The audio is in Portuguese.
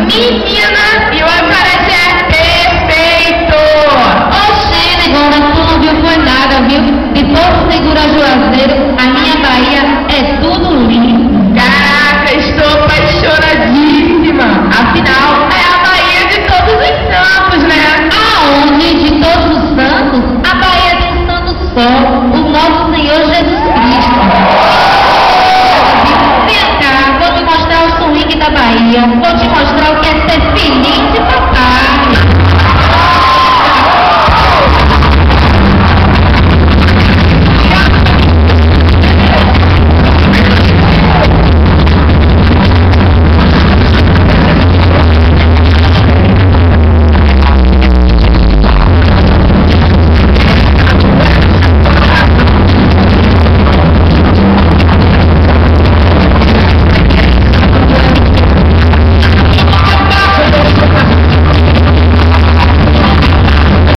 Menina, e o aparece é perfeito! Oxê, negona, tu não viu foi nada, viu? De Porto Seguro a Juazeiro, a minha Bahia é tudo lindo. Caraca, estou apaixonadíssima! Afinal, é a Bahia de todos os santos, né? Aonde de todos os santos, a Bahia tem um santo só, o nosso Senhor Jesus Cristo. Vem cá, vou te mostrar o swing da Bahia, vou te mostrar